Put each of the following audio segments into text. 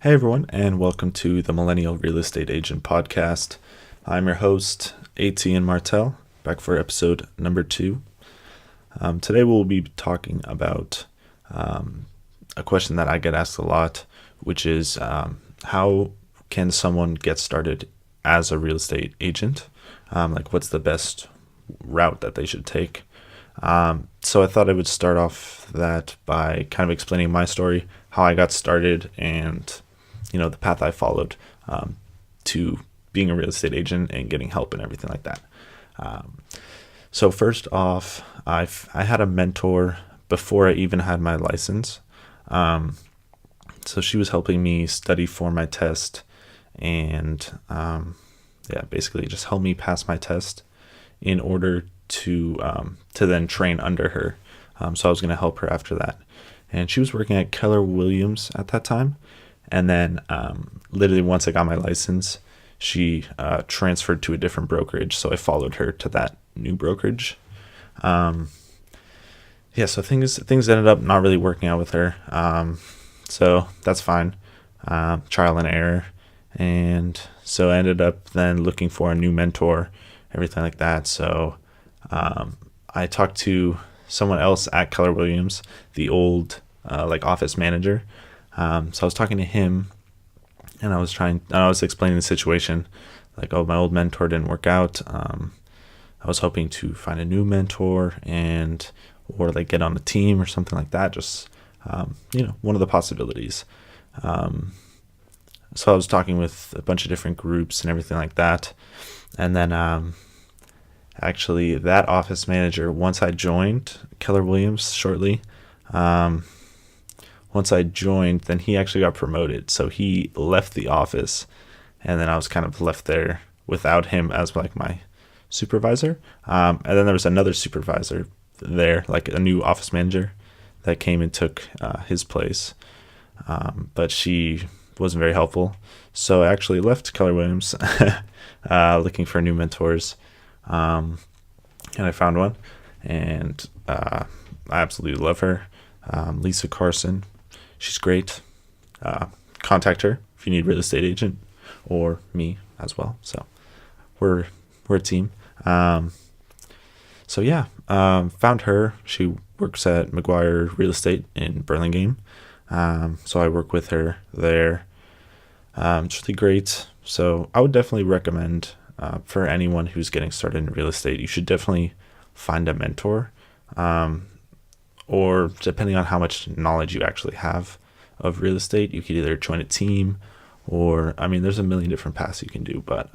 Hey everyone, and welcome to the Millennial Real Estate Agent Podcast. I'm your host, Etienne Martel, back for episode number 2. Today we'll be talking about a question that I get asked a lot, which is how can someone get started as a real estate agent? What's the best route that they should take? So I thought I would start off that by kind of explaining my story, how I got started, and the path I followed to being a real estate agent and getting help and everything like that. So first off, I had a mentor before I even had my license. So she was helping me study for my test and basically just help me pass my test in order to then train under her. So I was going to help her after that. And she was working at Keller Williams at that time. And then literally once I got my license, she transferred to a different brokerage. So I followed her to that new brokerage. So things ended up not really working out with her. So that's fine. Trial and error. And so I ended up then looking for a new mentor, everything like that. So I talked to someone else at Keller Williams, the old office manager. So I was talking to him, and I was explaining the situation, my old mentor didn't work out. I was hoping to find a new mentor or get on a team or something like that. Just, one of the possibilities. So I was talking with a bunch of different groups and everything like that. And then, actually that office manager, once I joined Keller Williams shortly, once I joined, then he actually got promoted. So he left the office, and then I was kind of left there without him as my supervisor. And then there was another supervisor there, a new office manager that came and took his place. But she wasn't very helpful. So I actually left Keller Williams looking for new mentors. And I found one, and I absolutely love her. Lisa Carson. She's great. Contact her if you need a real estate agent, or me as well. So we're a team. Found her. She works at McGuire Real Estate in Burlingame. So I work with her there. It's really great. So I would definitely recommend for anyone who's getting started in real estate, you should definitely find a mentor. Or depending on how much knowledge you actually have of real estate, you could either join a team or, there's a million different paths you can do, but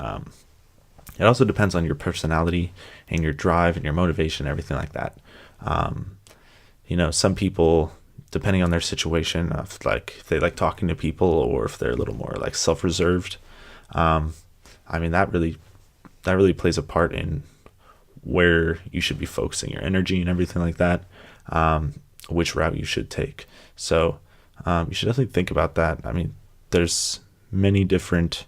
it also depends on your personality and your drive and your motivation, everything like that. Some people, depending on their situation, if they like talking to people or if they're a little more self-reserved, that really plays a part in where you should be focusing your energy and everything like that. Which route you should take. So you should definitely think about that. There's many different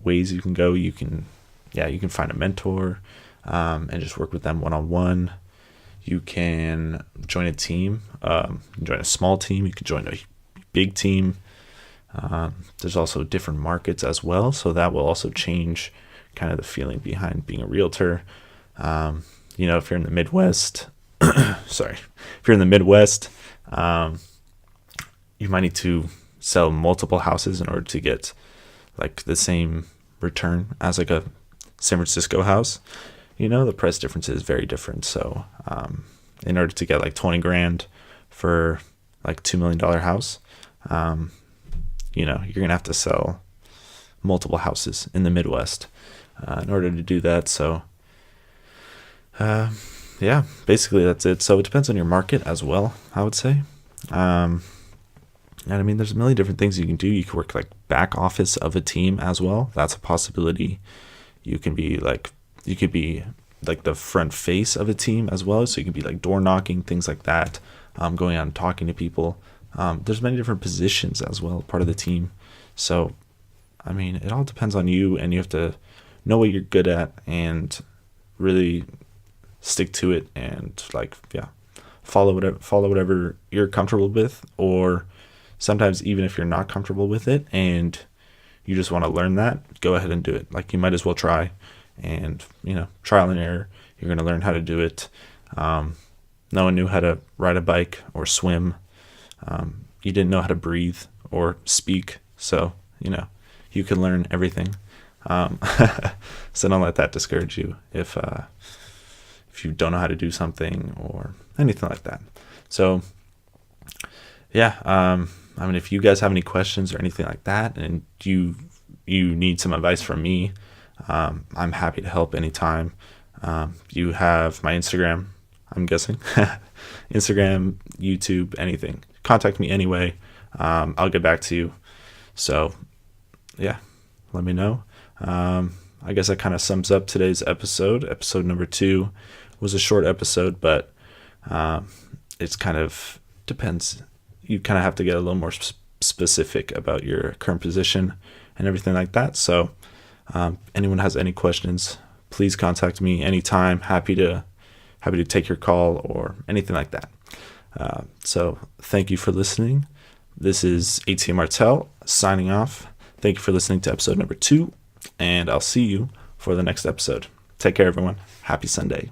ways you can go. You can find a mentor and just work with them one-on-one. You can join a team. You can join a small team. You can join a big team. There's also different markets as well, so that will also change kind of the feeling behind being a realtor. If you're in the Midwest, if you're in the Midwest, you might need to sell multiple houses in order to get the same return as a San Francisco house. The price difference is very different. So, in order to get $20,000 for $2 million house, you're going to have to sell multiple houses in the Midwest, in order to do that. So, basically that's it. So it depends on your market as well, I would say. There's a million different things you can do. You can work back office of a team as well. That's a possibility. You could be the front face of a team as well. So you can be door knocking, things like that, going out and talking to people. There's many different positions as well, part of the team. So, it all depends on you, and you have to know what you're good at and really stick to it and follow whatever you're comfortable with, or sometimes even if you're not comfortable with it and you just want to learn that, go ahead and do it. Like, you might as well try, and trial and error, you're going to learn how to do it. No one knew how to ride a bike or swim. You didn't know how to breathe or speak. So, you can learn everything. So don't let that discourage you if you don't know how to do something or anything like that. So, yeah, if you guys have any questions or anything like that, and you need some advice from me, I'm happy to help anytime. You have my Instagram, I'm guessing. Instagram, YouTube, anything. Contact me anyway. I'll get back to you. So, yeah, let me know. I guess that kind of sums up today's episode. Episode number 2 was a short episode, but it's kind of depends. You kind of have to get a little more specific about your current position and everything like that. So anyone has any questions, please contact me anytime. Happy to take your call or anything like that. So thank you for listening. This is Etienne Martel signing off. Thank you for listening to episode number 2, and I'll see you for the next episode. Take care, everyone. Happy Sunday.